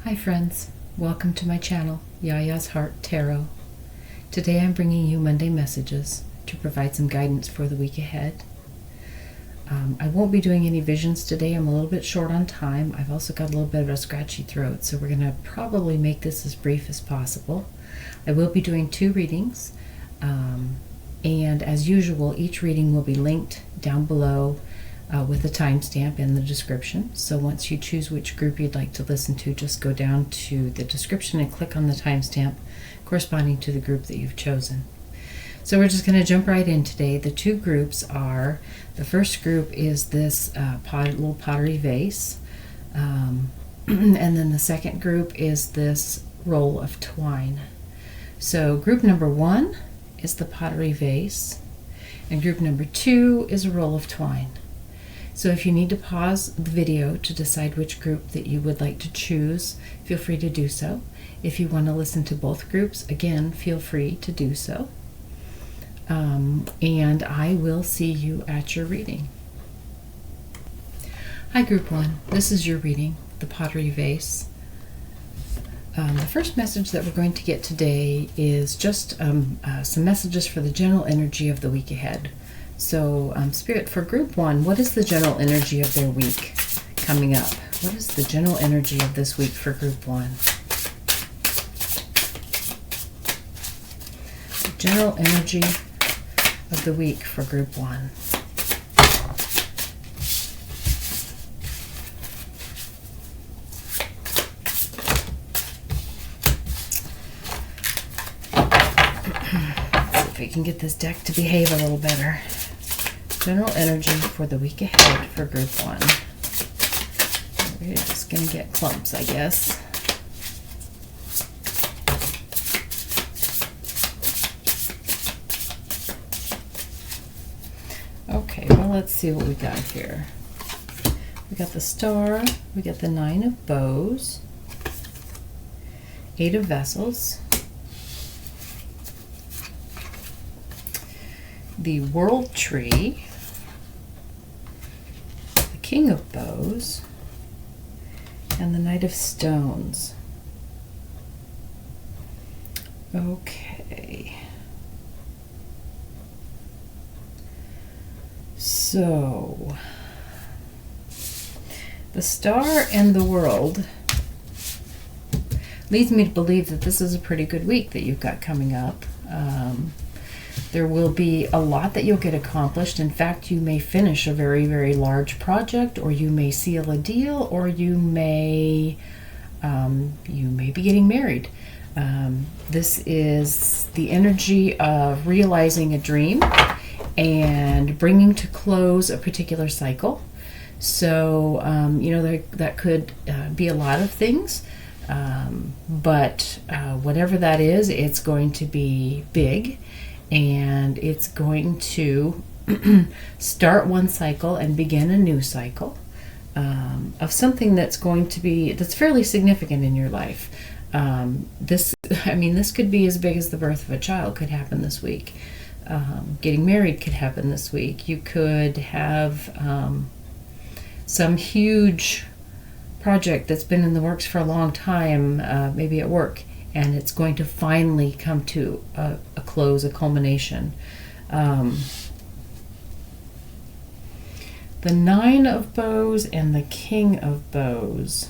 Hi friends, welcome to my channel, YiaYia's Heart Tarot. Today I'm bringing you Monday messages to provide some guidance for the week ahead. I won't be doing any visions today. I'm a little bit short on time. I've also got a little bit of a scratchy throat, so we're going to probably make this as brief as possible. I will be doing 2 readings, and as usual, each reading will be linked down below with a timestamp in the description. So once you choose which group you'd like to listen to, just go down to the description and click on the timestamp corresponding to the group that you've chosen. So we're just going to jump right in today. The 2 groups are, the first group is this little pottery vase, and then the second group is this roll of twine. So group number 1 is the pottery vase, and group number 2 is a roll of twine. So if you need to pause the video to decide which group that you would like to choose, feel free to do so. If you want to listen to both groups, again, feel free to do so. And I will see you at your reading. Hi group 1, this is your reading, the pottery vase. The first message that we're going to get today is just some messages for the general energy of the week ahead. So, Spirit, for group 1, what is the general energy of their week coming up? What is the general energy of this week for group 1? The general energy of the week for group 1. Let's see if we can get this deck to behave a little better. General energy for the week ahead for group 1. We're just going to get clumps, I guess. Okay, well, let's see what we got here. We got the Star, we got the 9 of Bows, 8 of Vessels, the World Tree, the King of Bows, and the Knight of Stones. Okay. So, the Star and the World leads me to believe that this is a pretty good week that you've got coming up. There will be a lot that you'll get accomplished. In fact, you may finish a very, very large project, or you may seal a deal, or you may be getting married. This is the energy of realizing a dream and bringing to close a particular cycle. So, that could be a lot of things, but whatever that is, it's going to be big. And it's going to start one cycle and begin a new cycle of something that's fairly significant in your life. This could be as big as the birth of a child could happen this week. Getting married could happen this week. You could have some huge project that's been in the works for a long time, maybe at work, and it's going to finally come to a close, a culmination. The 9 of Bows and the King of Bows.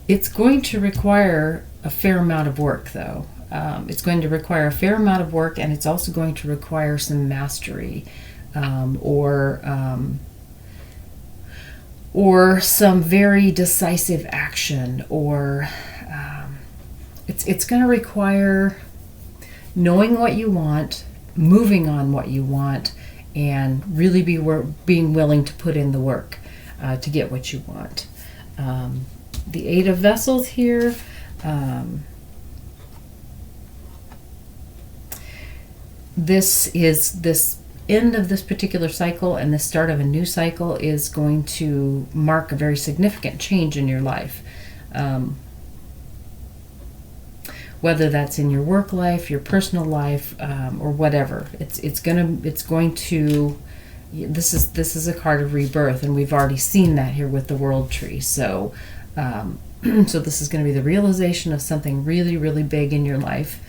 It's going to require a fair amount of work, though. It's going to require a fair amount of work, and it's also going to require some mastery, or some very decisive action, or it's going to require knowing what you want, moving on what you want, and really being willing to put in the work to get what you want. The 8 of Vessels here, this end of this particular cycle and the start of a new cycle is going to mark a very significant change in your life. Whether that's in your work life, your personal life, or whatever, it's going to this is a card of rebirth, and we've already seen that here with the World Tree. So, so this is going to be the realization of something really, really big in your life,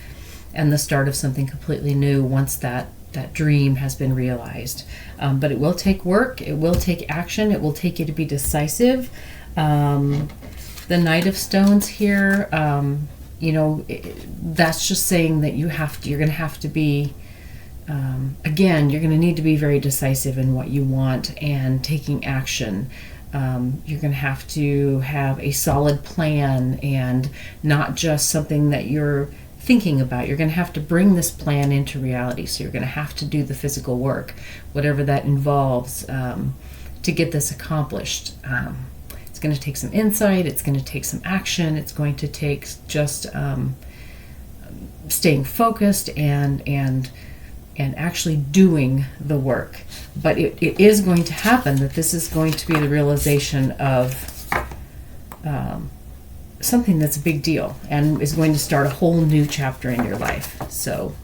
and the start of something completely new once that dream has been realized. But it will take work. It will take action. It will take you to be decisive. The Knight of Stones here, that's just saying that you're going to have to be, again, you're going to need to be very decisive in what you want and taking action. You're going to have a solid plan and not just something that you're thinking about. You're going to have to bring this plan into reality. So you're going to have to do the physical work, whatever that involves, to get this accomplished. It's going to take some insight. It's going to take some action. It's going to take just staying focused and actually doing the work. But it is going to happen, that this is going to be the realization of something that's a big deal and is going to start a whole new chapter in your life. So,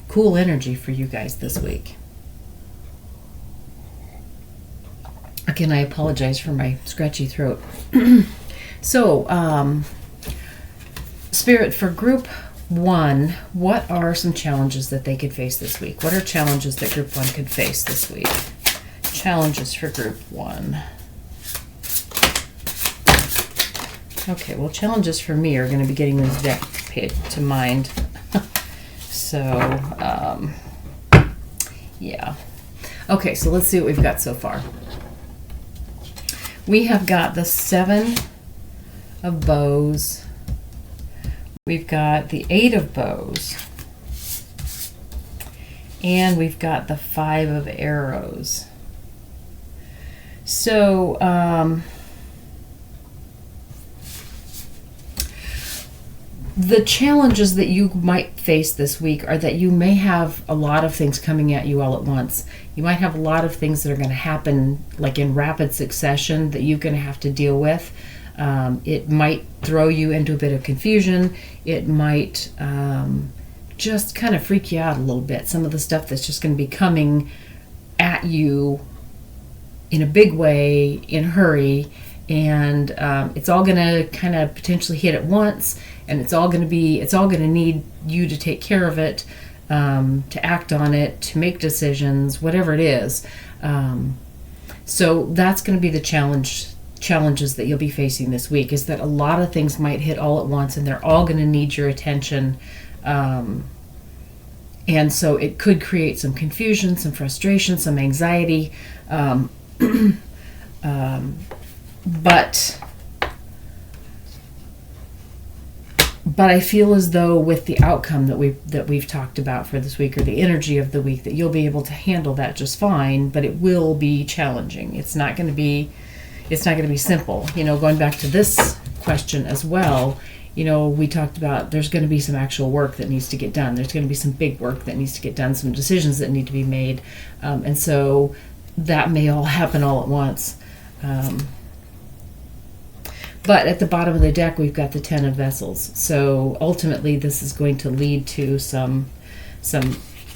cool energy for you guys this week. Again, I apologize for my scratchy throat. So, Spirit, for group 1, what are some challenges that they could face this week? What are challenges that group 1 could face this week? Challenges for group 1. Okay, well, challenges for me are going to be getting this deck paid to mind. So, yeah. Okay, so let's see what we've got so far. We have got the 7 of Bows. We've got the 8 of Bows. And we've got the 5 of Arrows. So, the challenges that you might face this week are that you may have a lot of things coming at you all at once. You might have a lot of things that are going to happen like in rapid succession that you're going to have to deal with. It might throw you into a bit of confusion. It might just kind of freak you out a little bit. Some of the stuff that's just going to be coming at you in a big way, in a hurry, and it's all going to kind of potentially hit at once, and it's all going to need you to take care of it, to act on it, to make decisions, whatever it is. So that's going to be the challenges that you'll be facing this week, is that a lot of things might hit all at once, and they're all going to need your attention. And so it could create some confusion, some frustration, some anxiety. But I feel as though with the outcome that we've talked about for this week, or the energy of the week, that you'll be able to handle that just fine. But it will be challenging. It's not going to be simple. Going back to this question as well, we talked about there's going to be some actual work that needs to get done. There's going to be some big work that needs to get done, some decisions that need to be made, and so that may all happen all at once. But at the bottom of the deck, we've got the 10 of Vessels. So ultimately, this is going to lead to some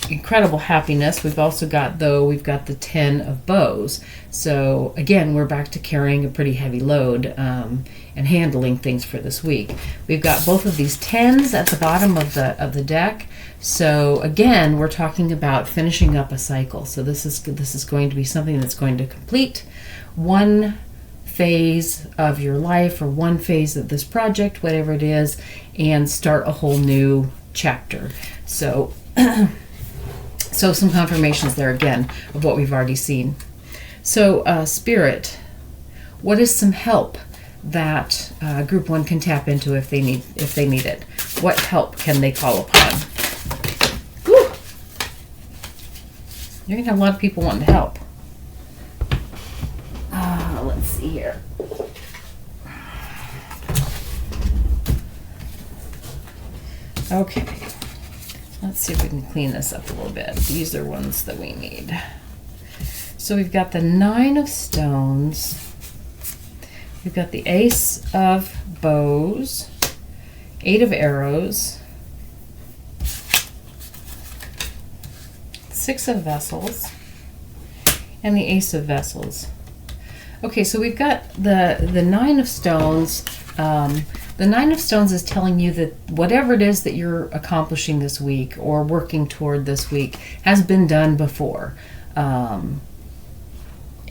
incredible happiness. We've also got the 10 of Bows. So again, we're back to carrying a pretty heavy load and handling things for this week. We've got both of these 10s at the bottom of the deck. So again, we're talking about finishing up a cycle. So this is going to be something that's going to complete one phase of your life, or one phase of this project, whatever it is, and start a whole new chapter. So so some confirmations there again of what we've already seen. So Spirit, what is some help that group 1 can tap into if they need it? What help can they call upon? Whew. You're gonna have a lot of people wanting to help. Let's see here. Okay, let's see if we can clean this up a little bit. These are ones that we need. So we've got the 9 of Stones. We've got the Ace of Bows, 8 of Arrows, 6 of Vessels, and the Ace of Vessels. Okay, so we've got the Nine of Stones. The Nine of Stones is telling you that whatever it is that you're accomplishing this week or working toward this week has been done before.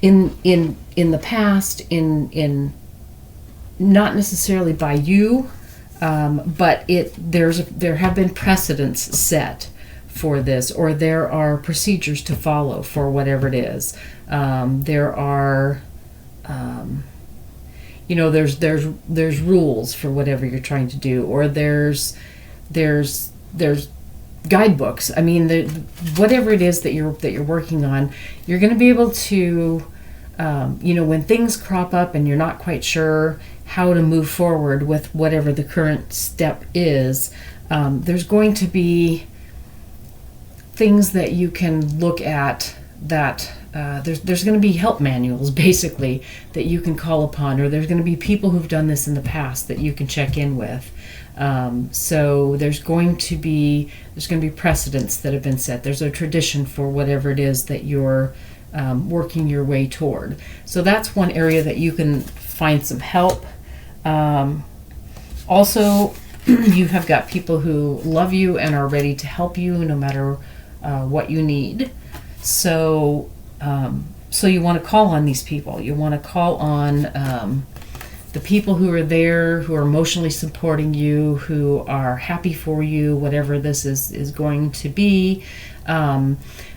In the past, in not necessarily by you, but there have been precedents set for this, or there are procedures to follow for whatever it is. There are there's rules for whatever you're trying to do, or there's guidebooks. I mean, whatever it is that you're working on, you're going to be able to, when things crop up and you're not quite sure how to move forward with whatever the current step is, there's going to be things that you can look at that there's going to be help manuals basically that you can call upon, or there's going to be people who've done this in the past that you can check in with. So there's going to be precedents that have been set. There's a tradition for whatever it is that you're working your way toward. So that's one area that you can find some help. Also, you have got people who love you and are ready to help you no matter what you need. So you want to call on these people. You want to call on the people who are there, who are emotionally supporting you, who are happy for you, whatever this is going to be. They're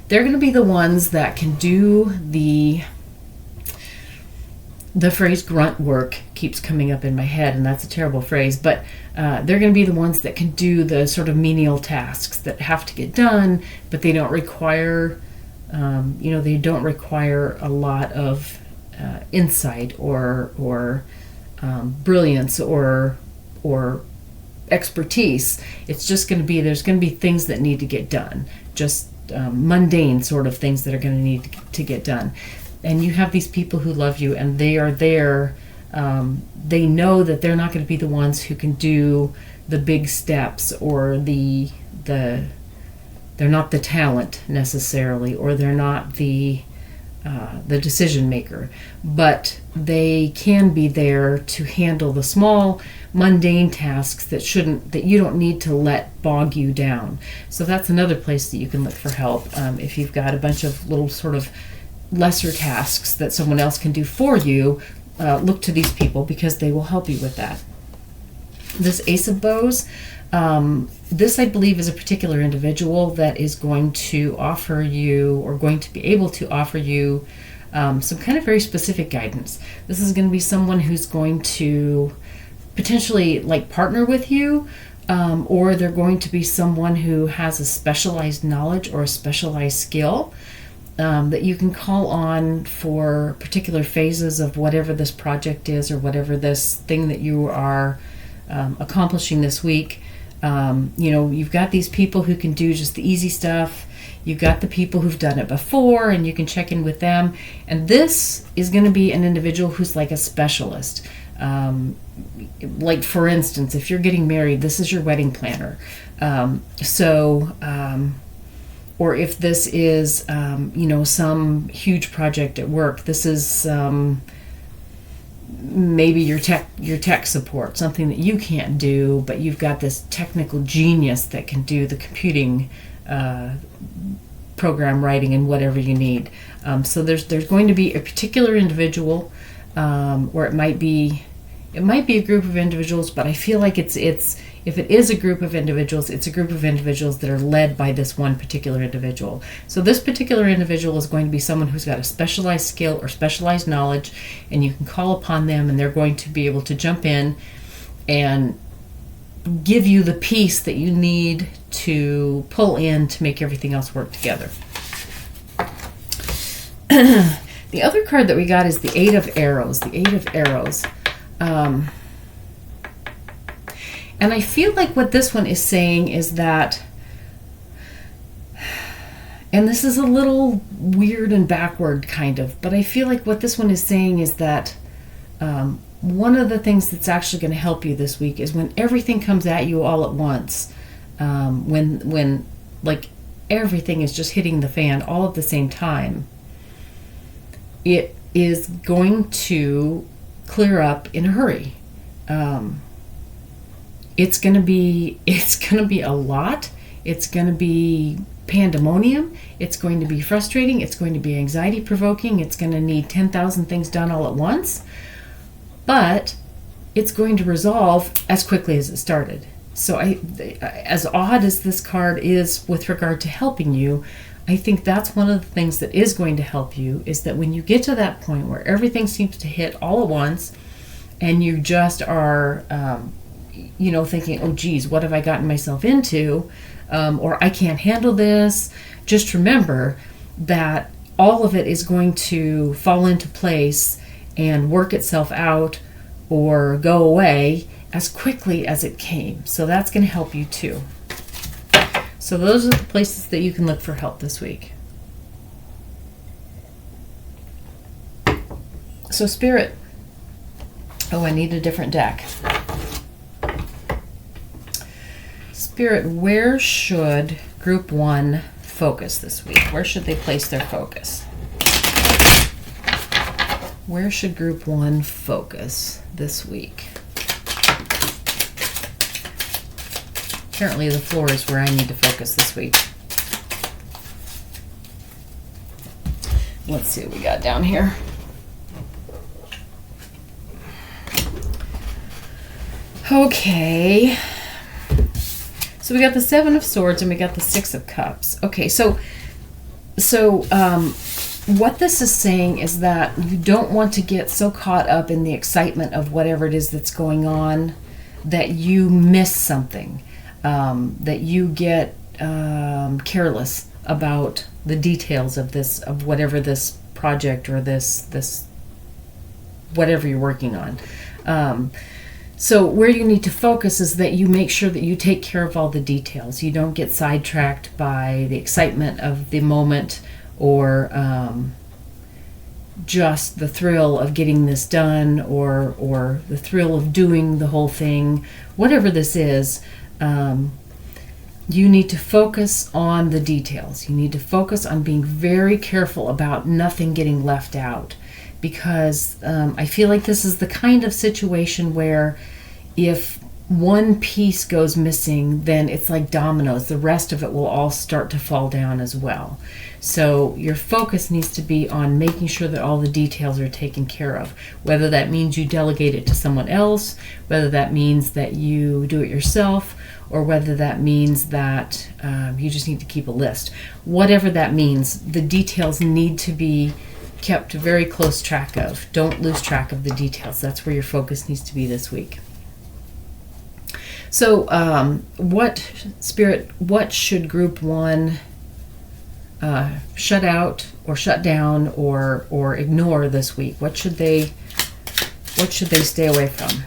going to be the ones that can do the phrase grunt work keeps coming up in my head, and that's a terrible phrase, but they're going to be the ones that can do the sort of menial tasks that have to get done, but they don't require they don't require a lot of insight or brilliance or expertise. It's just going to be, there's going to be things that need to get done, just mundane sort of things that are going to need to get done. And you have these people who love you, and they are there. They know that they're not going to be the ones who can do the big steps, or they're not the talent necessarily, or they're not the decision maker, but they can be there to handle the small mundane tasks that you don't need to let bog you down. So that's another place that you can look for help. If you've got a bunch of little sort of lesser tasks that someone else can do for you, look to these people because they will help you with that. This Ace of Bows, this I believe is a particular individual that is going to offer you, or going to be able to offer you, some kind of very specific guidance. This is going to be someone who's going to potentially partner with you, or they're going to be someone who has a specialized knowledge or a specialized skill that you can call on for particular phases of whatever this project is, or whatever this thing that you are accomplishing this week. You've got these people who can do just the easy stuff. You've got the people who've done it before, and you can check in with them. And this is going to be an individual who's like a specialist. For instance, if you're getting married, this is your wedding planner. Or if this is, some huge project at work, this is maybe your tech support, something that you can't do, but you've got this technical genius that can do the computing, program writing, and whatever you need. So there's going to be a particular individual, or it might be a group of individuals, but I feel like if it is a group of individuals, it's a group of individuals that are led by this one particular individual. So this particular individual is going to be someone who's got a specialized skill or specialized knowledge, and you can call upon them, and they're going to be able to jump in and give you the piece that you need to pull in to make everything else work together. The other card that we got is the Eight of Arrows. The Eight of Arrows. And I feel like what this one is saying is that, and this is a little weird and backward kind of, but I feel like what this one is saying is that one of the things that's actually going to help you this week is when everything comes at you all at once, when everything is just hitting the fan all at the same time. it is going to clear up in a hurry. It's going to be a lot. It's going to be pandemonium. It's going to be frustrating. It's going to be anxiety provoking. It's going to need 10,000 things done all at once. But it's going to resolve as quickly as it started. So as odd as this card is with regard to helping you, I think that's one of the things that is going to help you, is that when you get to that point where everything seems to hit all at once and you just are, thinking, oh geez, what have I gotten myself into? Or I can't handle this. Just remember that all of it is going to fall into place and work itself out or go away as quickly as it came. So that's going to help you too. So those are the places that you can look for help this week. So Spirit. Oh, I need a different deck. Spirit, where should Group 1 focus this week? Where should they place their focus? Where should Group 1 focus this week? Apparently the floor is where I need to focus this week. Let's see what we got down here. Okay. So we got the 7 of Swords and we got the 6 of Cups. Okay, so what this is saying is that you don't want to get so caught up in the excitement of whatever it is that's going on that you miss something, that you get careless about the details of whatever this project or this whatever you're working on. So where you need to focus is that you make sure that you take care of all the details. You don't get sidetracked by the excitement of the moment or just the thrill of getting this done or the thrill of doing the whole thing. Whatever this is, you need to focus on the details. You need to focus on being very careful about nothing getting left out. Because I feel like this is the kind of situation where if one piece goes missing, then it's like dominoes. The rest of it will all start to fall down as well. So your focus needs to be on making sure that all the details are taken care of. Whether that means you delegate it to someone else, whether that means that you do it yourself, or whether that means that you just need to keep a list. Whatever that means, the details need to be kept very close track of. Don't lose track of the details. That's where your focus needs to be this week. So what should Group 1 shut out or shut down or ignore this week? What should they stay away from?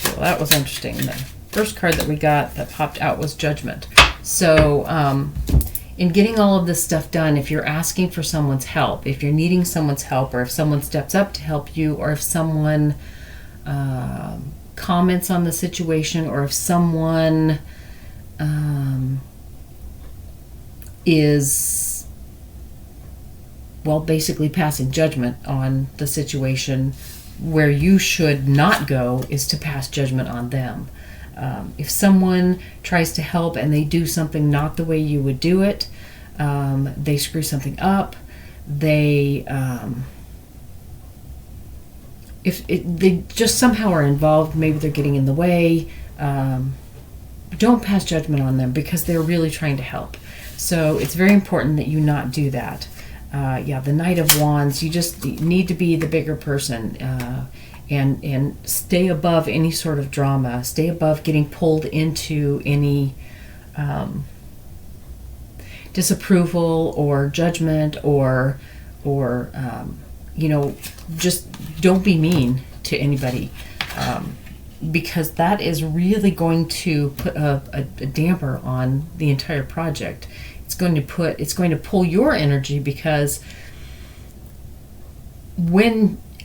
Okay, well, that was interesting. The first card that we got that popped out was Judgment. So in getting all of this stuff done, if you're asking for someone's help, if you're needing someone's help, or if someone steps up to help you, or if someone comments on the situation, or if someone is, well, basically passing judgment on the situation, where you should not go is to pass judgment on them. If someone tries to help and they do something not the way you would do it, they screw something up, they if they just somehow are involved, maybe they're getting in the way, don't pass judgment on them because they're really trying to help. So it's very important that you not do that. The Knight of Wands, you just need to be the bigger person. And stay above any sort of drama. Stay above getting pulled into any disapproval or judgment or just don't be mean to anybody, because that is really going to put a damper on the entire project. It's going to pull your energy, because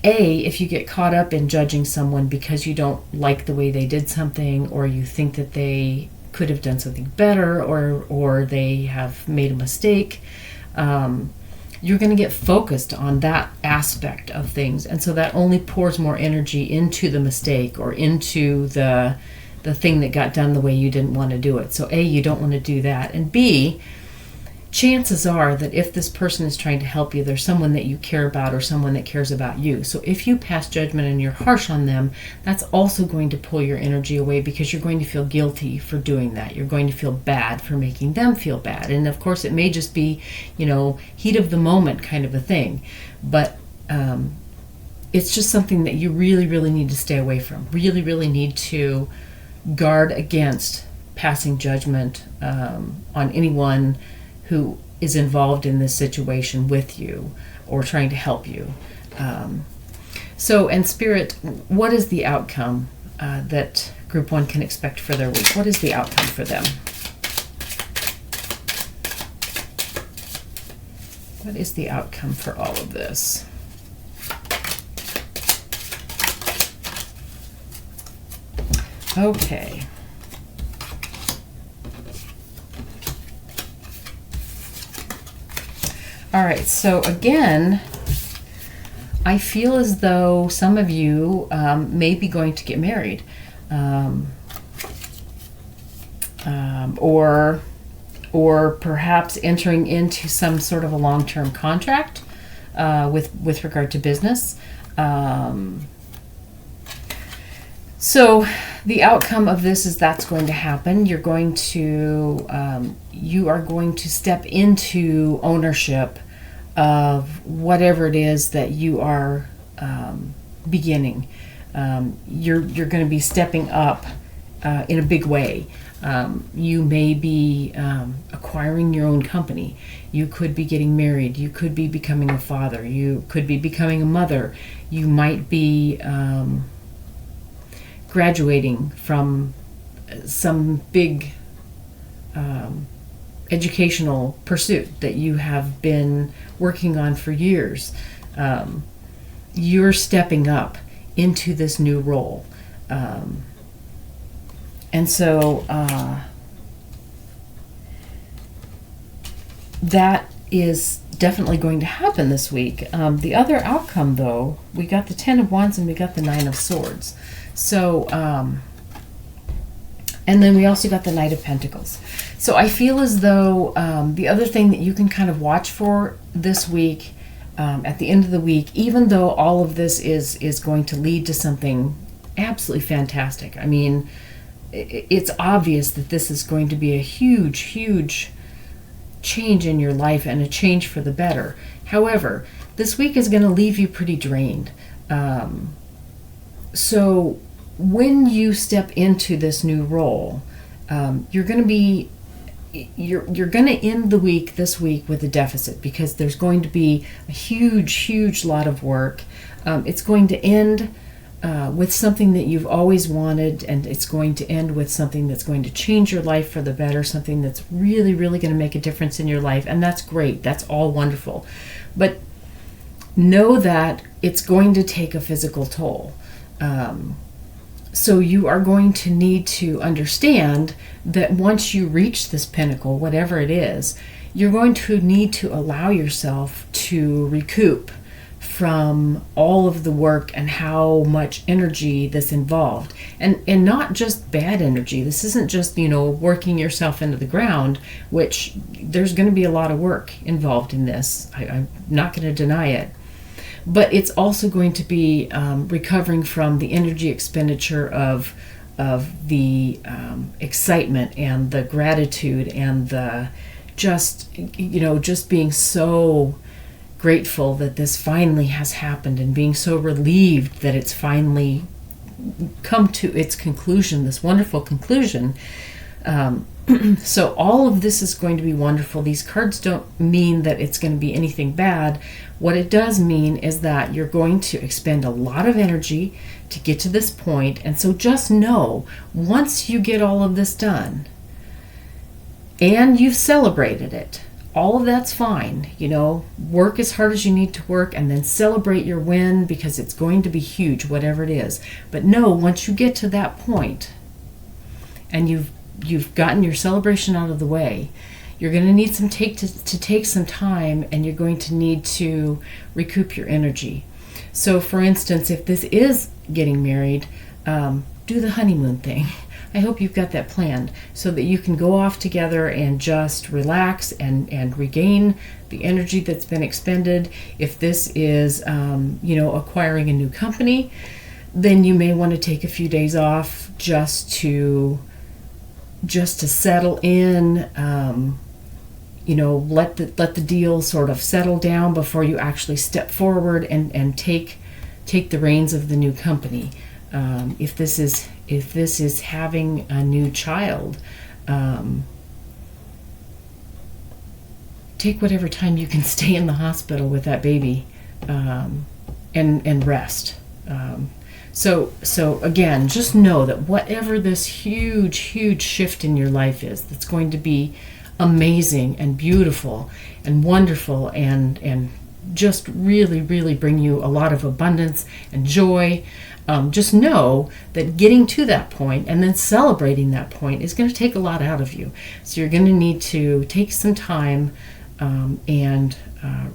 if you get caught up in judging someone because you don't like the way they did something, or you think that they could have done something better, or they have made a mistake. You're going to get focused on that aspect of things, and so that only pours more energy into the mistake or into the thing that got done the way you didn't want to do it. So A, you don't want to do that, and B, chances are that if this person is trying to help you, there's someone that you care about or someone that cares about you. So if you pass judgment and you're harsh on them, that's also going to pull your energy away, because you're going to feel guilty for doing that. You're going to feel bad for making them feel bad. And of course, it may just be, heat of the moment kind of a thing. But it's just something that you really, really need to stay away from. Really, really need to guard against passing judgment on anyone who is involved in this situation with you or trying to help you. And Spirit, what is the outcome that Group 1 can expect for their week? What is the outcome for them? What is the outcome for all of this? Okay. All right, so again, I feel as though some of you may be going to get married, or perhaps entering into some sort of a long-term contract with regard to business. So the outcome of this is that's going to happen. You are going to step into ownership of whatever it is that you are beginning. You're going to be stepping up in a big way. You may be acquiring your own company. You could be getting married. You could be becoming a father. You could be becoming a mother. You might be graduating from some big educational pursuit that you have been working on for years. You're stepping up into this new role. And so that is definitely going to happen this week. The other outcome, though, we got the 10 of Wands and we got the 9 of Swords. So, and then we also got the Knight of Pentacles. So I feel as though the other thing that you can kind of watch for this week, at the end of the week, even though all of this is going to lead to something absolutely fantastic. I mean, it's obvious that this is going to be a huge, huge change in your life and a change for the better. However, this week is going to leave you pretty drained. So when you step into this new role, you're going to end the week this week with a deficit, because there's going to be a huge, huge lot of work. It's going to end with something that you've always wanted, and it's going to end with something that's going to change your life for the better, something that's really, really going to make a difference in your life, and that's great. That's all wonderful. But know that it's going to take a physical toll. So you are going to need to understand that once you reach this pinnacle, whatever it is, you're going to need to allow yourself to recoup from all of the work and how much energy this involved. And not just bad energy. This isn't just, working yourself into the ground, which there's going to be a lot of work involved in this. I'm not going to deny it. But it's also going to be recovering from the energy expenditure of the excitement and the gratitude and the just being so grateful that this finally has happened, and being so relieved that it's finally come to its conclusion, this wonderful conclusion. So all of this is going to be wonderful. These cards don't mean that it's going to be anything bad. What it does mean is that you're going to expend a lot of energy to get to this point. And so just know, once you get all of this done and you've celebrated it, all of that's fine. Work as hard as you need to work, and then celebrate your win, because it's going to be huge, whatever it is. But know, once you get to that point and you've you've gotten your celebration out of the way. You're going to need to take some time, and you're going to need to recoup your energy. So, for instance, if this is getting married, do the honeymoon thing. I hope you've got that planned so that you can go off together and just relax and regain the energy that's been expended. If this is, acquiring a new company, then you may want to take a few days off just to settle in. Let the deal sort of settle down before you actually step forward and take the reins of the new company. If this is having a new child, take whatever time you can stay in the hospital with that baby, and rest. So again, just know that whatever this huge shift in your life is, that's going to be amazing and beautiful and wonderful and just really bring you a lot of abundance and joy. Just know that getting to that point and then celebrating that point is going to take a lot out of you. So you're going to need to take some time and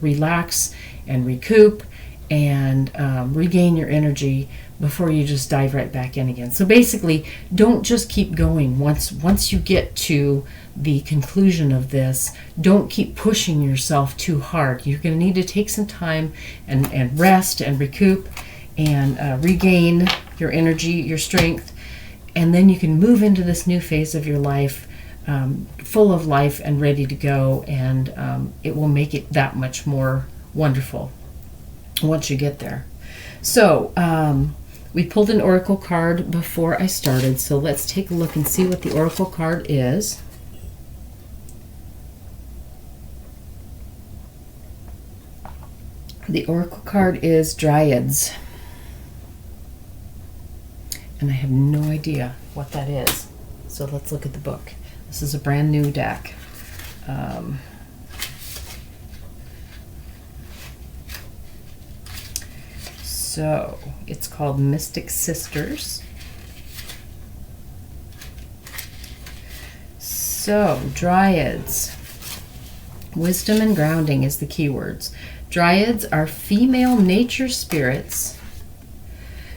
relax and recoup and regain your energy before you just dive right back in again. So basically, don't just keep going. Once you get to the conclusion of this, don't keep pushing yourself too hard. You're going to need to take some time and rest and recoup and regain your energy, your strength, and then you can move into this new phase of your life, full of life and ready to go, and it will make it that much more wonderful once you get there. So we pulled an oracle card before I started, so let's take a look and see what the oracle card is. The oracle card is Dryads. And I have no idea what that is. So let's look at the book. This is a brand new deck. So it's called Mystic Sisters. So Dryads. Wisdom and grounding is the keywords. Dryads are female nature spirits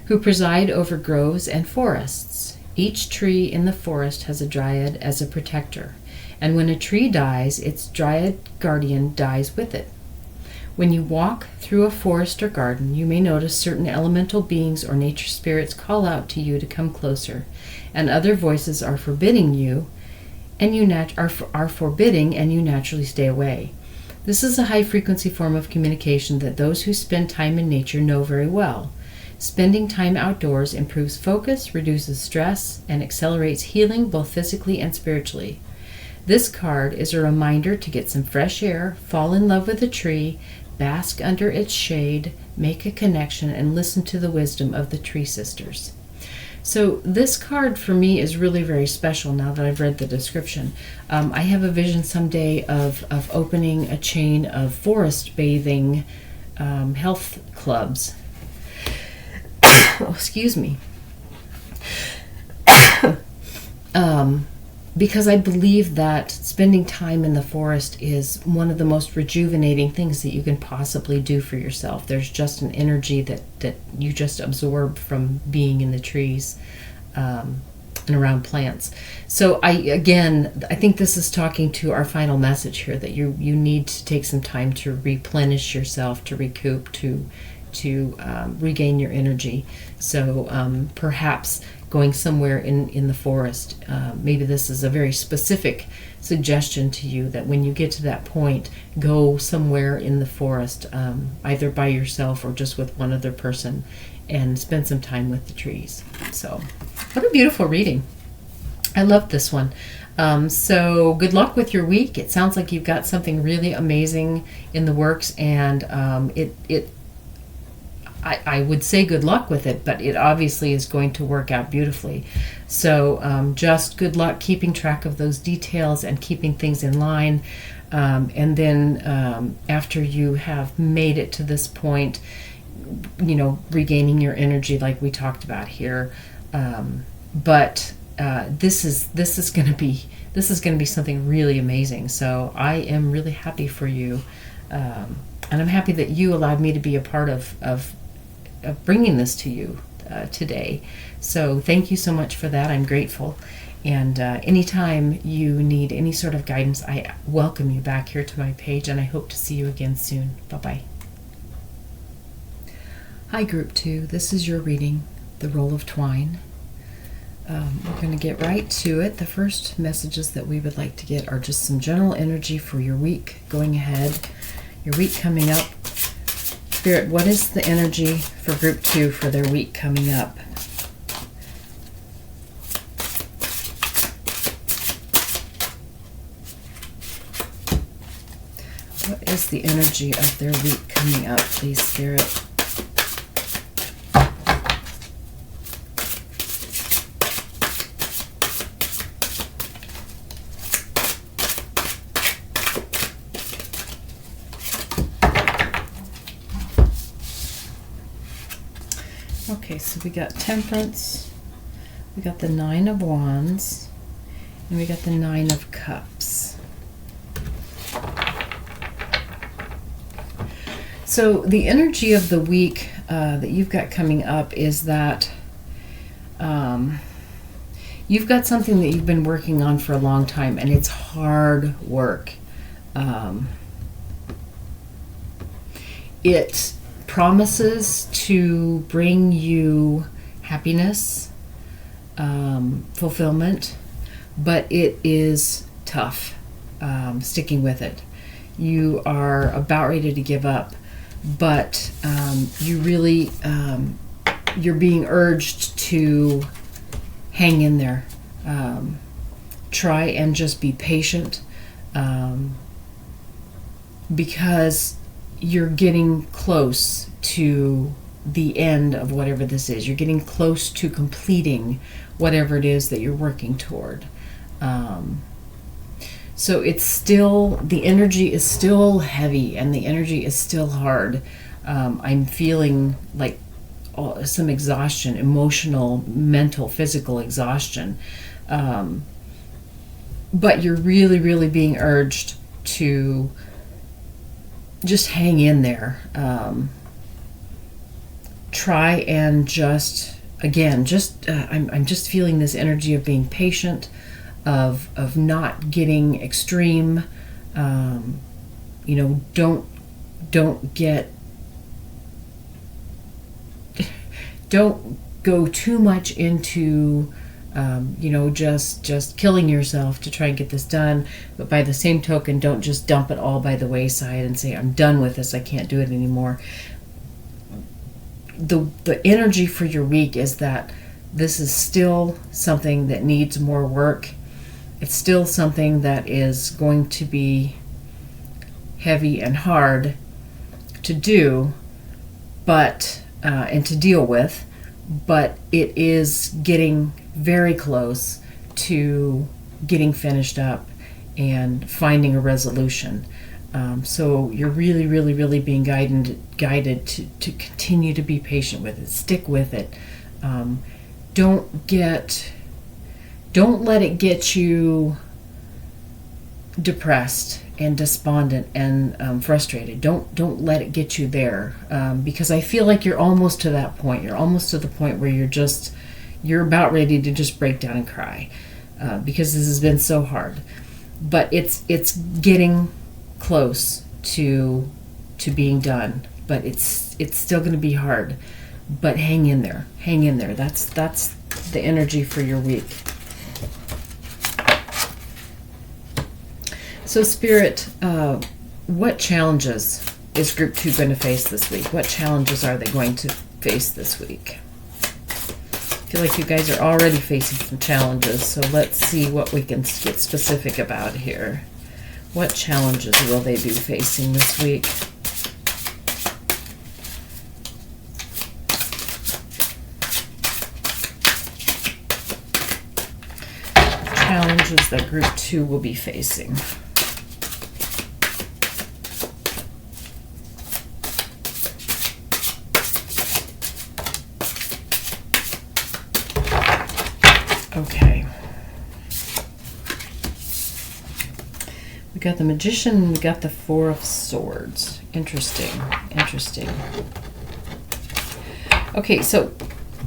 who preside over groves and forests. Each tree in the forest has a dryad as a protector, and when a tree dies, its dryad guardian dies with it. When you walk through a forest or garden, you may notice certain elemental beings or nature spirits call out to you to come closer, and other voices are forbidding you, and are forbidding, and you naturally stay away. This is a high-frequency form of communication that those who spend time in nature know very well. Spending time outdoors improves focus, reduces stress, and accelerates healing both physically and spiritually. This card is a reminder to get some fresh air, fall in love with a tree, bask under its shade, make a connection, and listen to the wisdom of the tree sisters. So this card for me is really very special now that I've read the description. I have a vision someday of opening a chain of forest bathing health clubs. Oh, excuse me. Because I believe that spending time in the forest is one of the most rejuvenating things that you can possibly do for yourself. There's just an energy that you just absorb from being in the trees and around plants. So I think this is talking to our final message here, that you need to take some time to replenish yourself, to recoup, to regain your energy. So perhaps going somewhere in the forest. Maybe this is a very specific suggestion to you that when you get to that point, go somewhere in the forest, either by yourself or just with one other person, and spend some time with the trees. So what a beautiful reading. I love this one. So good luck with your week. It sounds like you've got something really amazing in the works, and I would say good luck with it, but it obviously is going to work out beautifully. So just good luck keeping track of those details and keeping things in line. And then after you have made it to this point, regaining your energy like we talked about here. But this is going to be something really amazing. So I am really happy for you, and I'm happy that you allowed me to be a part of bringing this to you today. So thank you so much for that. I'm grateful. And anytime you need any sort of guidance, I welcome you back here to my page, and I hope to see you again soon. Bye-bye. Hi, Group 2. This is your reading, The Roll of Twine. We're going to get right to it. The first messages that we would like to get are just some general energy for your week going ahead, your week coming up. Spirit, what is the energy for Group 2 for their week coming up? What is the energy of their week coming up, please, Spirit? Okay, so we got Temperance, we got the Nine of Wands, and we got the Nine of Cups. So the energy of the week that you've got coming up is that you've got something that you've been working on for a long time, and it's hard work. It promises to bring you happiness, fulfillment, but it is tough sticking with it. You are about ready to give up, but you really, you're being urged to hang in there. Try and just be patient, because you're getting close to the end of whatever this is. You're getting close to completing whatever it is that you're working toward. So it's still, the energy is still heavy and the energy is still hard. I'm feeling like some exhaustion, emotional, mental, physical exhaustion. But you're really, really being urged to just hang in there. Try and just, again, I'm just feeling this energy of being patient, of not getting extreme. Don't go too much into just killing yourself to try and get this done. But by the same token, don't just dump it all by the wayside and say, I'm done with this, I can't do it anymore. The energy for your week is that this is still something that needs more work. It's still something that is going to be heavy and hard to do, but and to deal with, but it is getting very close to getting finished up and finding a resolution. So you're really, really, really being guided to continue to be patient with it. Stick with it. Don't let it get you depressed and despondent and frustrated. Don't let it get you there, because I feel like you're almost to that point. You're almost to the point where you're about ready to just break down and cry, because this has been so hard. But it's getting close to being done, but it's still going to be hard. But hang in there. That's the energy for your week. So Spirit, what challenges is Group 2 going to face this week? What challenges are they going to face this week? I feel like you guys are already facing some challenges, so let's see what we can get specific about here. What challenges will they be facing this week? Challenges that Group 2 will be facing. Okay. We got the Magician, and we got the Four of Swords. Interesting. Okay, so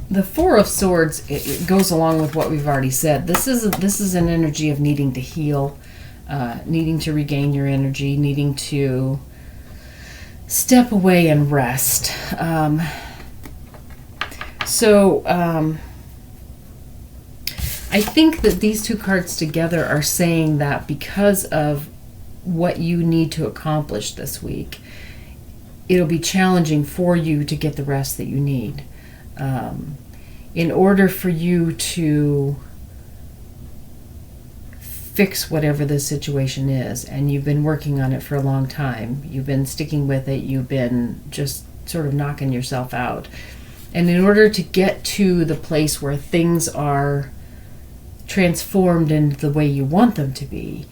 the Four of Swords, it goes along with what we've already said. This is an energy of needing to heal, needing to regain your energy, needing to step away and rest. I think that these two cards together are saying that because of what you need to accomplish this week, it'll be challenging for you to get the rest that you need. In order for you to fix whatever the situation is, and you've been working on it for a long time, you've been sticking with it, you've been just sort of knocking yourself out. And in order to get to the place where things are transformed into the way you want them to be,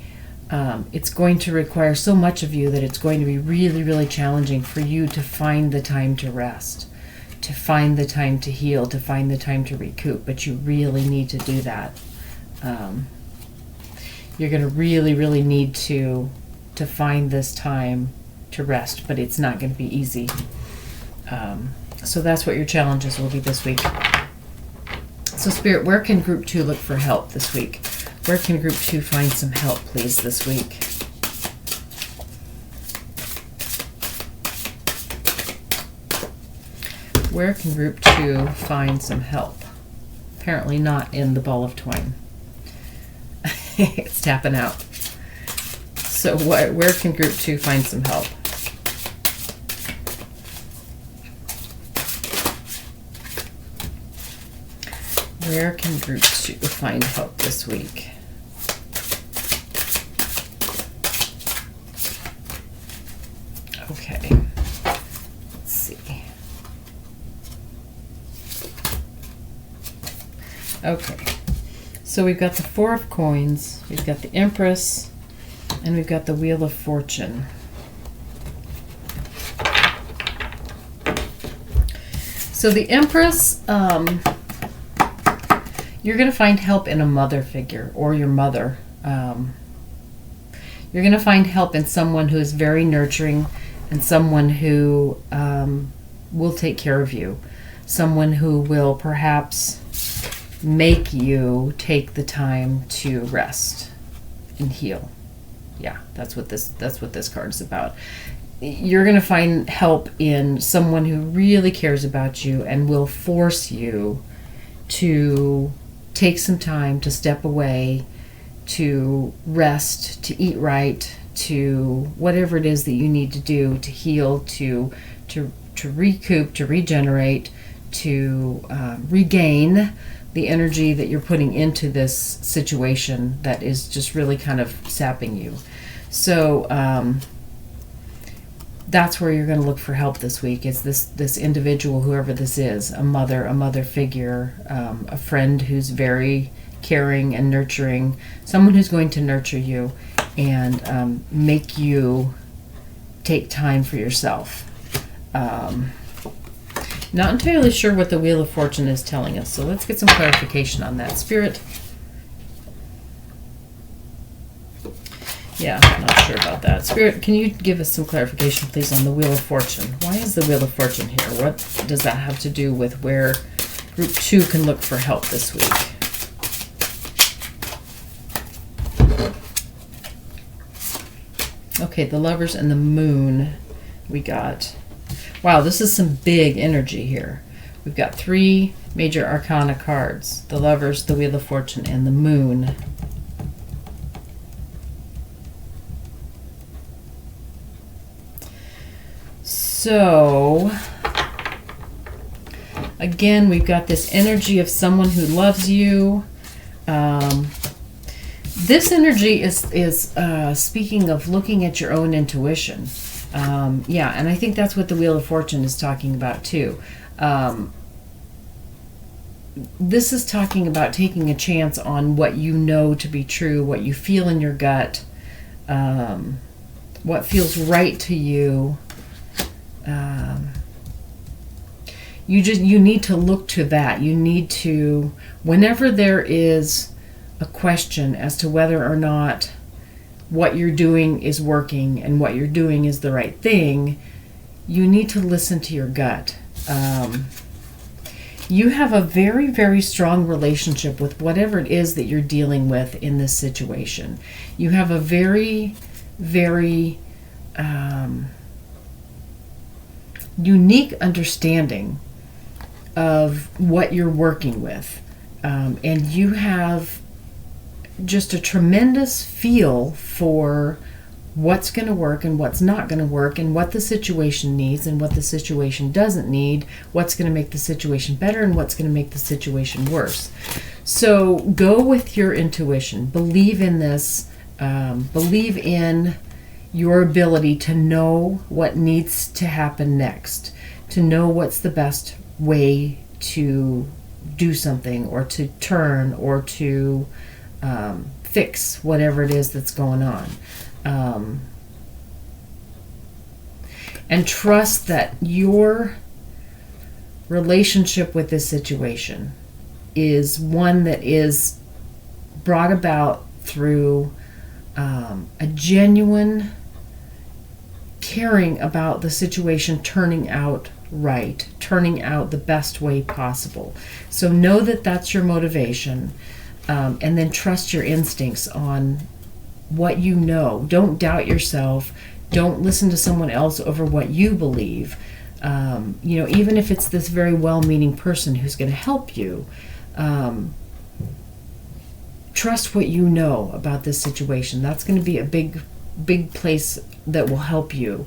it's going to require so much of you that it's going to be really, really challenging for you to find the time to rest, to find the time to heal, to find the time to recoup. But you really need to do that. You're going to really, really need to find this time to rest, but it's not going to be easy. So that's what your challenges will be this week. So Spirit, where can Group 2 look for help this week? Where can Group 2 find some help, please, this week? Where can Group 2 find some help? Apparently not in the ball of twine. It's tapping out. So where can Group 2 find some help? Where can Group 2 find help this week? Okay. Let's see. Okay. So we've got the Four of Coins, we've got the Empress, and we've got the Wheel of Fortune. So the Empress, you're going to find help in a mother figure or your mother. You're going to find help in someone who is very nurturing and someone who will take care of you. Someone who will perhaps make you take the time to rest and heal. Yeah, that's what this card is about. You're going to find help in someone who really cares about you and will force you to take some time to step away, to rest, to eat right, to whatever it is that you need to do to heal, to recoup, to regenerate, to regain the energy that you're putting into this situation that is just really kind of sapping you. So that's where you're going to look for help this week. Is this individual, whoever this is, a mother figure, a friend who's very caring and nurturing, someone who's going to nurture you and make you take time for yourself. Not entirely sure what the Wheel of Fortune is telling us, so let's get some clarification on that. Spirit? Yeah, I'm not sure about that. Spirit, can you give us some clarification, please, on the Wheel of Fortune? Why is the Wheel of Fortune here? What does that have to do with where Group 2 can look for help this week? Okay, the Lovers and the Moon we got. Wow, this is some big energy here. We've got 3 major arcana cards. The Lovers, the Wheel of Fortune, and the Moon. So, again, we've got this energy of someone who loves you. This energy is speaking of looking at your own intuition. Yeah, and I think that's what the Wheel of Fortune is talking about too. This is talking about taking a chance on what you know to be true, what you feel in your gut, what feels right to you. you need to look to that. You need to, whenever there is a question as to whether or not what you're doing is working and what you're doing is the right thing, you need to listen to your gut. You have a very, very strong relationship with whatever it is that you're dealing with in this situation. You have a very, very unique understanding of what you're working with. And you have just a tremendous feel for what's going to work and what's not going to work, and what the situation needs and what the situation doesn't need, what's going to make the situation better and what's going to make the situation worse. So go with your intuition. Believe in this. Believe in your ability to know what needs to happen next, to know what's the best way to do something or to turn or to fix whatever it is that's going on. And trust that your relationship with this situation is one that is brought about through a genuine caring about the situation turning out right, turning out the best way possible. So know that that's your motivation, and then trust your instincts on what you know. Don't doubt yourself. Don't listen to someone else over what you believe. Even if it's this very well-meaning person who's going to help you, trust what you know about this situation. That's going to be a big place that will help you.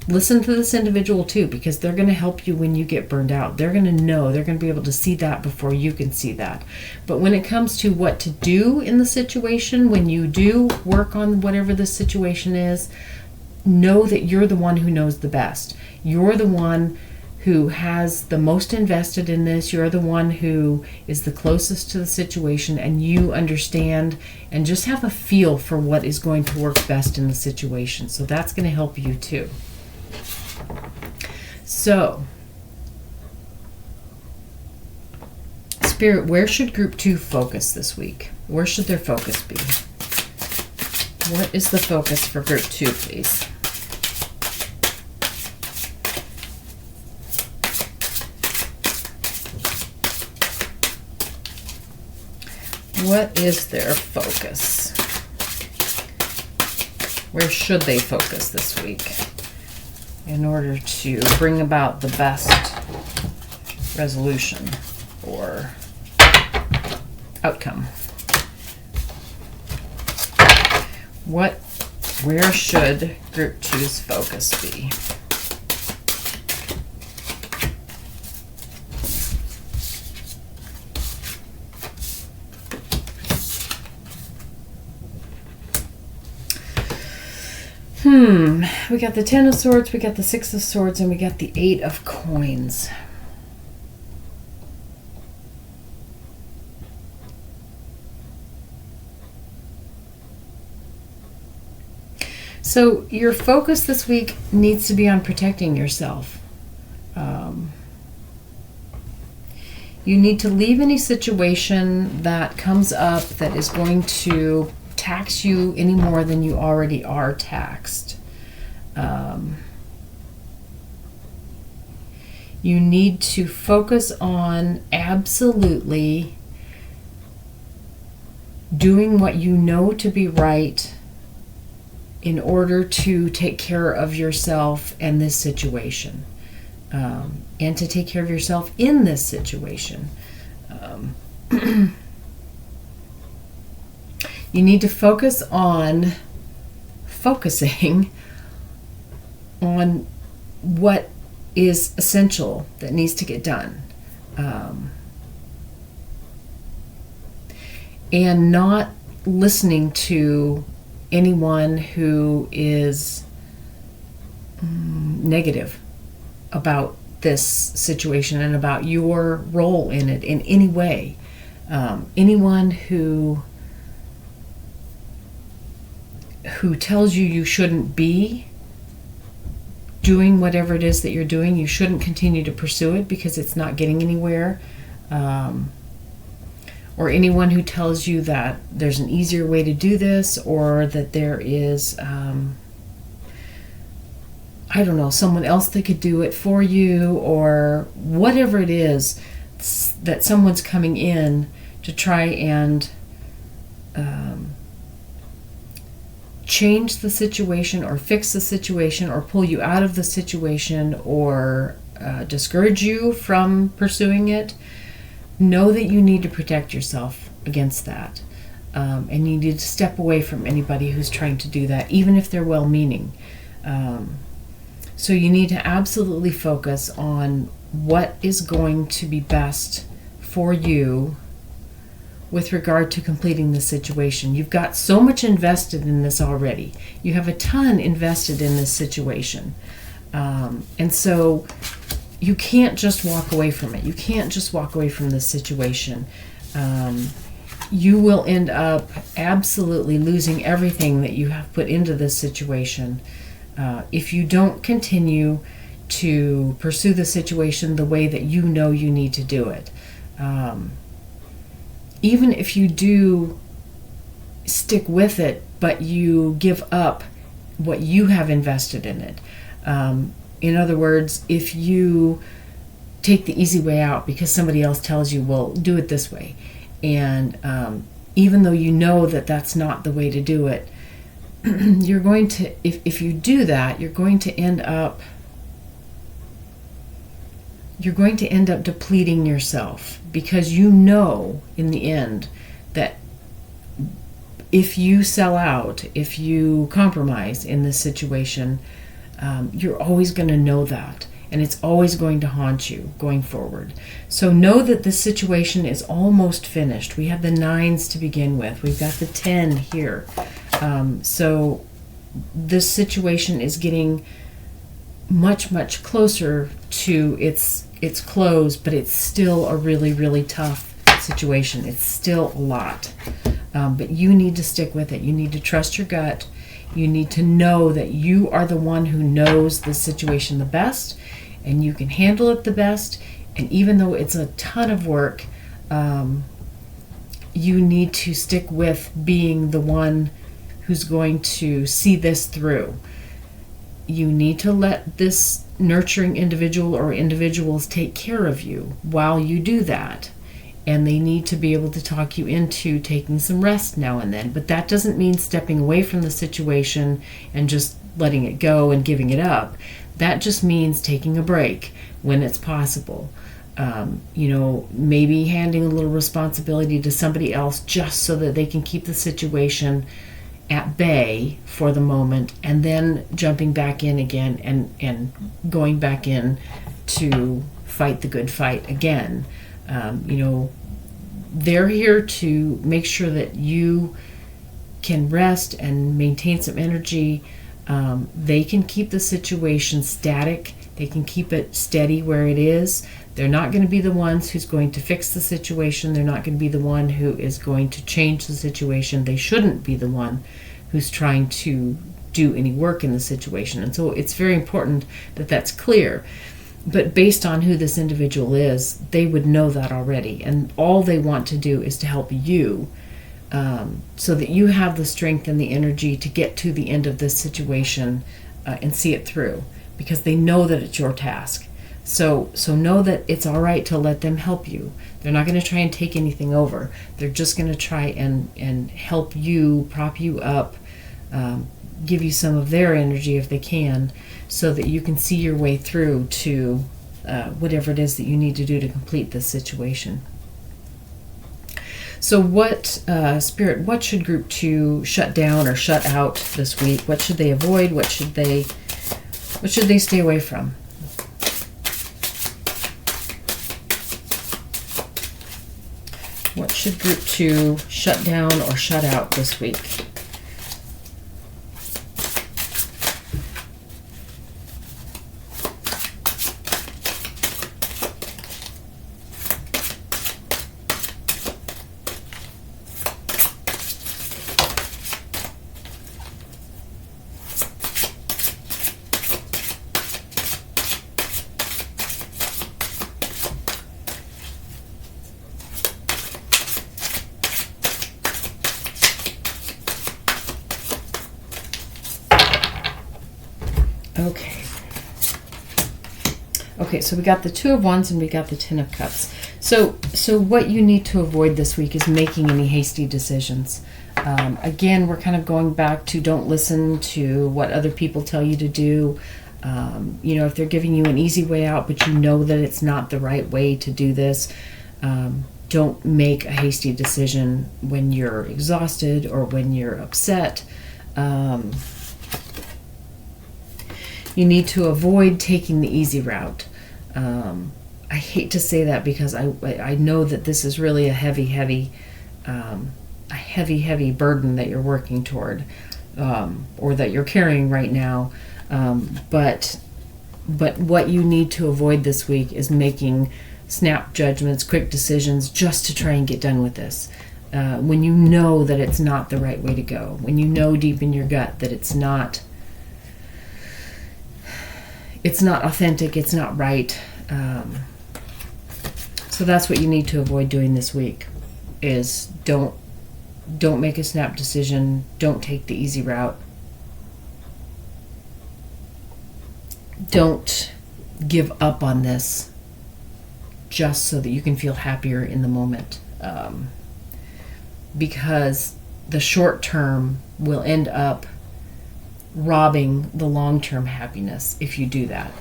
Listen to this individual too, because they're going to help you when you get burned out. They're going to know, they're going to be able to see that before you can see that. But when it comes to what to do in the situation, when you do work on whatever the situation is, know that you're the one who knows the best. You're the one who has the most invested in this. You're the one who is the closest to the situation, and you understand and just have a feel for what is going to work best in the situation. So that's going to help you too. So, Spirit, where should Group 2 focus this week? Where should their focus be? What is the focus for Group 2, please? What is their focus? Where should they focus this week in order to bring about the best resolution or outcome? Where should Group 2's focus be? We got the 10 of Swords, we got the 6 of Swords, and we got the 8 of Coins. So your focus this week needs to be on protecting yourself. You need to leave any situation that comes up that is going to tax you any more than you already are taxed. You need to focus on absolutely doing what you know to be right in order to take care of yourself and this situation, and to take care of yourself in this situation. You need to focus on focusing on what is essential that needs to get done, and not listening to anyone who is negative about this situation and about your role in it in any way. Anyone who tells you you shouldn't be doing whatever it is that you're doing, you shouldn't continue to pursue it because it's not getting anywhere. Or anyone who tells you that there's an easier way to do this, or that there is, I don't know, someone else that could do it for you, or whatever it is that someone's coming in to try and change the situation or fix the situation or pull you out of the situation or discourage you from pursuing it. Know that you need to protect yourself against that. And you need to step away from anybody who's trying to do that, even if they're well-meaning. So you need to absolutely focus on what is going to be best for you with regard to completing the situation. You've got so much invested in this already. You have a ton invested in this situation. And so you can't just walk away from it. You can't just walk away from this situation. You will end up absolutely losing everything that you have put into this situation if you don't continue to pursue the situation the way that you know you need to do it. Even if you do stick with it, but you give up what you have invested in it. In other words, if you take the easy way out because somebody else tells you, well, do it this way. And even though you know that that's not the way to do it, you're going to, if you do that, you're going to end up depleting yourself, because you know in the end that if you sell out, if you compromise in this situation, you're always going to know that, and it's always going to haunt you going forward. So know that this situation is almost finished. We have the 9s to begin with. We've got the 10 here. So this situation is getting much, much closer to its close, but it's still a really, really tough situation. It's still a lot. But you need to stick with it. You need to trust your gut. You need to know that you are the one who knows the situation the best, and you can handle it the best. And even though it's a ton of work, you need to stick with being the one who's going to see this through. You need to let this nurturing individual or individuals take care of you while you do that. And they need to be able to talk you into taking some rest now and then. But that doesn't mean stepping away from the situation and just letting it go and giving it up. That just means taking a break when it's possible. Maybe handing a little responsibility to somebody else just so that they can keep the situation at bay for the moment, and then jumping back in again and going back in to fight the good fight again. They're here to make sure that you can rest and maintain some energy. They can keep the situation static. They can keep it steady where it is. They're not going to be the ones who's going to fix the situation. They're not going to be the one who is going to change the situation. They shouldn't be the one who's trying to do any work in the situation. And so it's very important that that's clear. But based on who this individual is, they would know that already. And all they want to do is to help you so that you have the strength and the energy to get to the end of this situation and see it through, because they know that it's your task. So know that it's all right to let them help you. They're not going to try and take anything over. They're just going to try and help you, prop you up, give you some of their energy if they can, so that you can see your way through to whatever it is that you need to do to complete this situation. So Spirit, what should Group 2 shut down or shut out this week? What should they avoid? What should they stay away from? What should Group 2 shut down or shut out this week? Okay. Okay, so we got the Two of Wands and we got the Ten of Cups. So what you need to avoid this week is making any hasty decisions. Again, we're kind of going back to don't listen to what other people tell you to do. If they're giving you an easy way out, but you know that it's not the right way to do this, don't make a hasty decision when you're exhausted or when you're upset. You need to avoid taking the easy route. I hate to say that because I know that this is really a heavy burden that you're working toward, or that you're carrying right now. But what you need to avoid this week is making snap judgments, quick decisions, just to try and get done with this. When you know that it's not the right way to go, when you know deep in your gut that it's not authentic, it's not right. So that's what you need to avoid doing this week, is don't make a snap decision, don't take the easy route. Don't give up on this just so that you can feel happier in the moment. Because the short term will end up robbing the long-term happiness if you do that.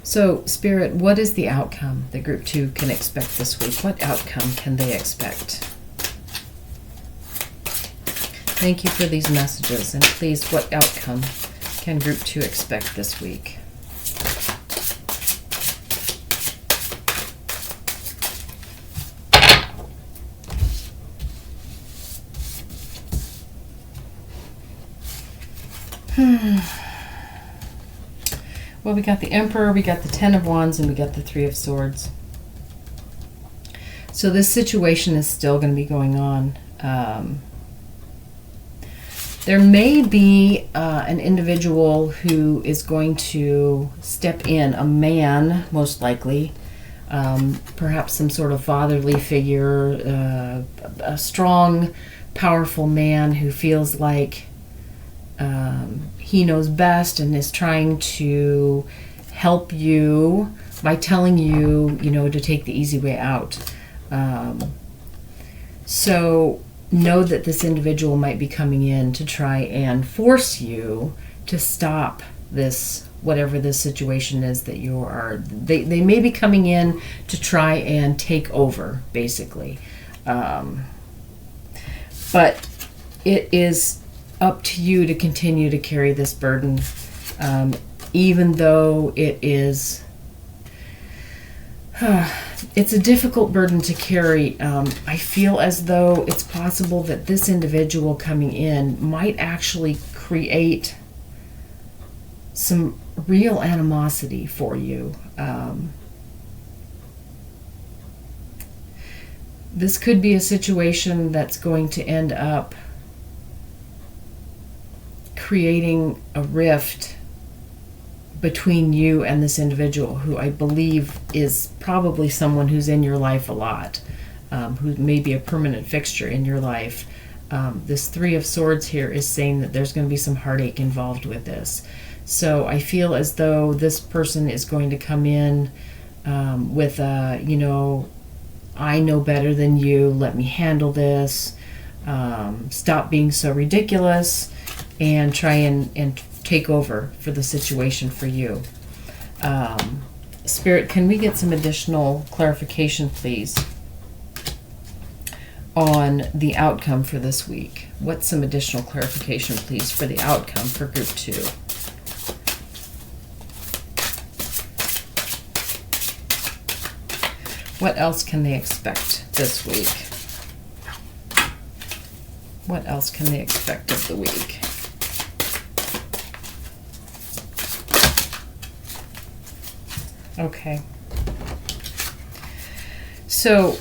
So, Spirit, what is the outcome that Group 2 can expect this week? What outcome can they expect? Thank you for these messages. And please, what outcome can Group 2 expect this week? Well, we got the Emperor, we got the Ten of Wands, and we got the Three of Swords. So this situation is still going to be going on. There may be an individual who is going to step in, a man, most likely, perhaps some sort of fatherly figure, a strong, powerful man who feels like he knows best and is trying to help you by telling you, to take the easy way out. So know that this individual might be coming in to try and force you to stop this, whatever this situation is that you are. They may be coming in to try and take over, basically. But it is up to you to continue to carry this burden, even though it is it's a difficult burden to carry. I feel as though it's possible that this individual coming in might actually create some real animosity for you. This could be a situation that's going to end up creating a rift between you and this individual, who I believe is probably someone who's in your life a lot, who may be a permanent fixture in your life. This Three of Swords here is saying that there's going to be some heartache involved with this. So I feel as though this person is going to come in with a, I know better than you, let me handle this, stop being so ridiculous, and try and take over for the situation for you. Spirit, can we get some additional clarification, please, on the outcome for this week? What's some additional clarification, please, for the outcome for Group 2? What else can they expect this week? What else can they expect of the week? Okay. So,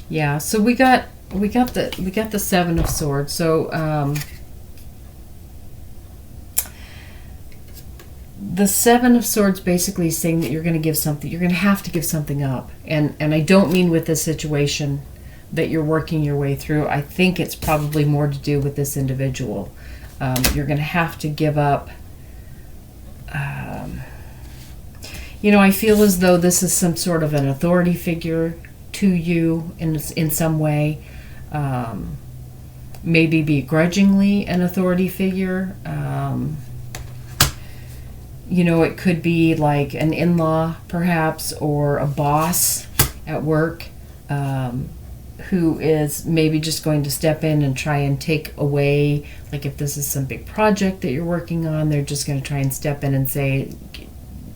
yeah. So we got the Seven of Swords. So, the Seven of Swords basically is saying that you're going to give something. You're going to have to give something up, and I don't mean with this situation, that you're working your way through. I think it's probably more to do with this individual. You're going to have to give up. I feel as though this is some sort of an authority figure to you in some way. Maybe begrudgingly an authority figure. It could be like an in-law, perhaps, or a boss at work who is maybe just going to step in and try and take away, like if this is some big project that you're working on, they're just going to try and step in and say,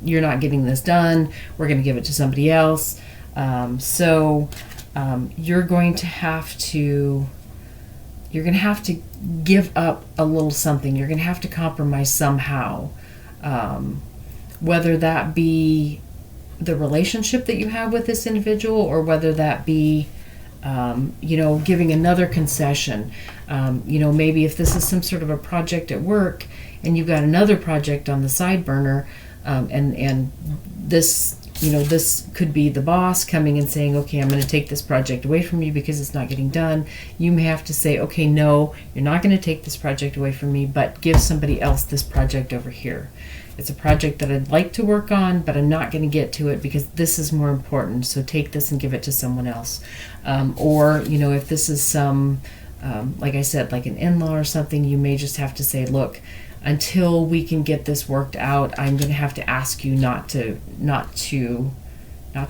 you're not getting this done, we're going to give it to somebody else. You're going to have to give up a little something. You're going to have to compromise somehow. Whether that be the relationship that you have with this individual, or whether that be, giving another concession. Maybe if this is some sort of a project at work and you've got another project on the side burner, and this, this could be the boss coming and saying, okay, I'm going to take this project away from you because it's not getting done. You may have to say, okay, no, you're not going to take this project away from me, but give somebody else this project over here. It's a project that I'd like to work on, but I'm not going to get to it because this is more important. So take this and give it to someone else. Or, if this is some, like I said, like an in-law or something, you may just have to say, look, until we can get this worked out, I'm going to have to ask you not to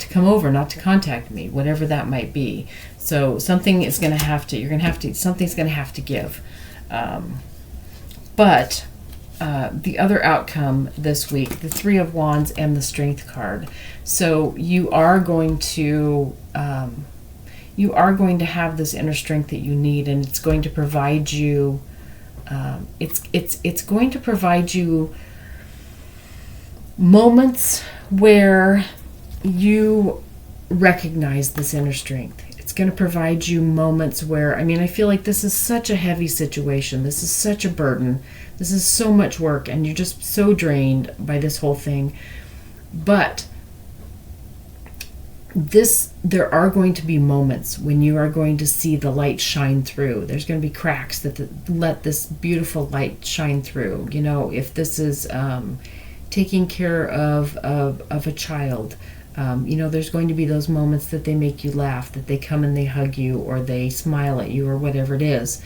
come over, not to contact me, whatever that might be. So something's going to have to give. But the other outcome this week, the Three of Wands and the Strength card. So you are going to have this inner strength that you need, and it's going to provide you. It's going to provide you moments where you recognize this inner strength. It's going to provide you moments where, I feel like this is such a heavy situation. This is such a burden. This is so much work, and you're just so drained by this whole thing. But there are going to be moments when you are going to see the light shine through. There's going to be cracks that let this beautiful light shine through. If this is taking care of a child, there's going to be those moments that they make you laugh, that they come and they hug you, or they smile at you, or whatever it is.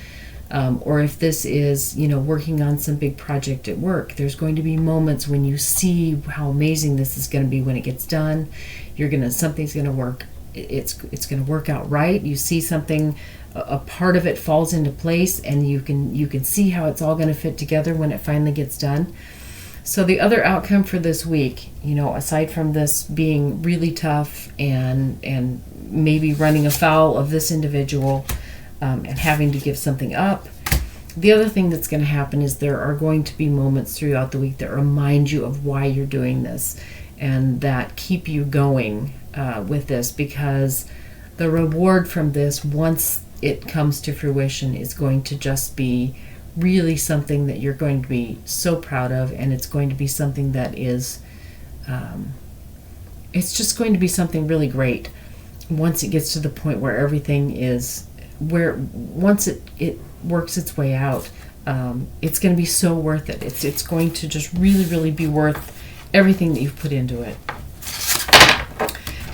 Or if this is, working on some big project at work, there's going to be moments when you see how amazing this is going to be when it gets done. Something's going to work. It's going to work out right. You see something, a part of it falls into place, and you can see how it's all going to fit together when it finally gets done. So the other outcome for this week, aside from this being really tough and maybe running afoul of this individual, and having to give something up, the other thing that's going to happen is there are going to be moments throughout the week that remind you of why you're doing this, and that keep you going with this, because the reward from this, once it comes to fruition, is going to just be really something that you're going to be so proud of, and it's going to be something that is it's just going to be something really great once it gets to the point where everything is once it works its way out. It's going to be so worth it. It's going to just really, really be worth everything that you've put into it.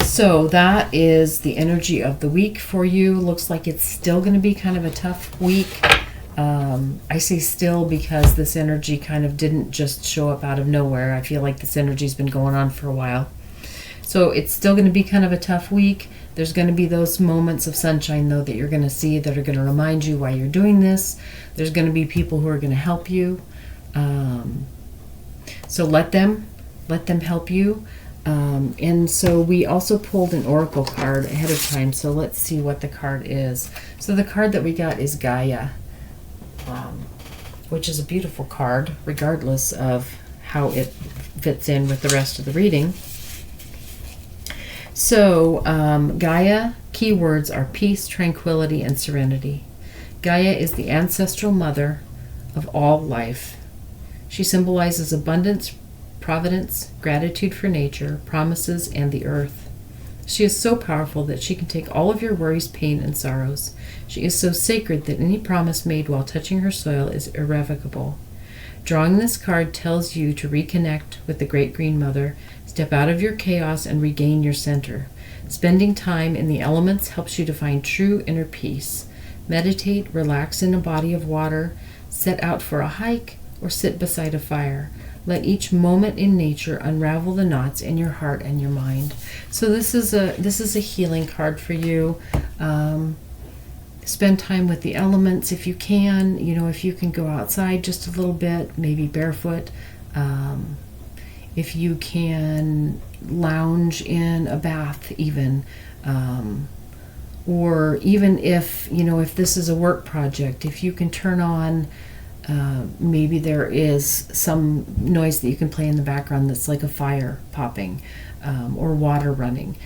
So that is the energy of the week for you. Looks like it's still going to be kind of a tough week. I say still because this energy kind of didn't just show up out of nowhere. I feel like this energy's been going on for a while. So it's still going to be kind of a tough week. There's going to be those moments of sunshine, though, that you're going to see that are going to remind you why you're doing this. There's going to be people who are going to help you. So let them help you. And so we also pulled an oracle card ahead of time. So let's see what the card is. So the card that we got is YiaYia, which is a beautiful card, regardless of how it fits in with the rest of the reading. So Gaia, keywords are peace, tranquility, and serenity. Gaia is the ancestral mother of all life. She symbolizes abundance, providence, gratitude for nature, promises, and the earth. She is so powerful that she can take all of your worries, pain, and sorrows. She is so sacred that any promise made while touching her soil is irrevocable. Drawing this card tells you to reconnect with the Great Green Mother, step out of your chaos, and regain your center. Spending time in the elements helps you to find true inner peace. Meditate, relax in a body of water, set out for a hike, or sit beside a fire. Let each moment in nature unravel the knots in your heart and your mind. So this is a healing card for you. Spend time with the elements if you can. If you can go outside just a little bit, maybe barefoot. If you can lounge in a bath even. Or even if this is a work project, if you can turn on, maybe there is some noise that you can play in the background that's like a fire popping, or water running.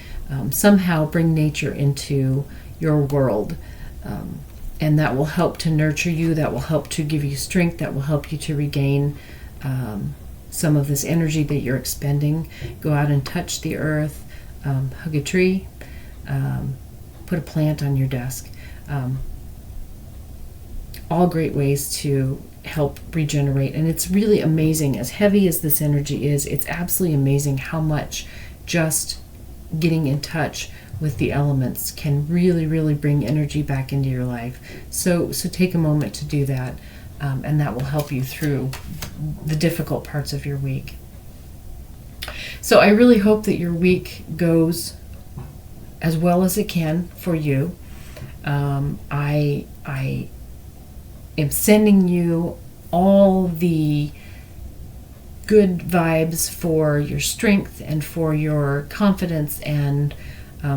Somehow bring nature into your world, and that will help to nurture you, that will help to give you strength, that will help you to regain some of this energy that you're expending. Go out and touch the earth, hug a tree, put a plant on your desk. All great ways to help regenerate. And it's really amazing, as heavy as this energy is, it's absolutely amazing how much just getting in touch with the elements can really, really bring energy back into your life. So take a moment to do that, and that will help you through the difficult parts of your week. So I really hope that your week goes as well as it can for you. I am sending you all the good vibes for your strength and for your confidence and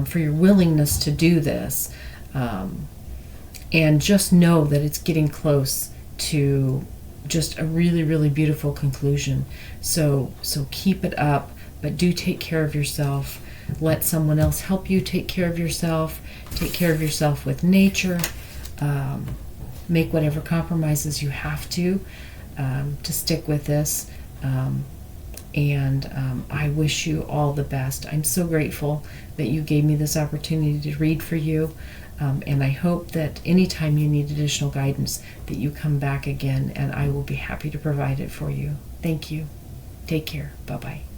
for your willingness to do this. And just know that it's getting close to just a really, really beautiful conclusion. So keep it up, but do take care of yourself. Let someone else help you take care of yourself. Take care of yourself with nature. Make whatever compromises you have to stick with this. And I wish you all the best. I'm so grateful that you gave me this opportunity to read for you. And I hope that anytime you need additional guidance, that you come back again, and I will be happy to provide it for you. Thank you. Take care. Bye-bye.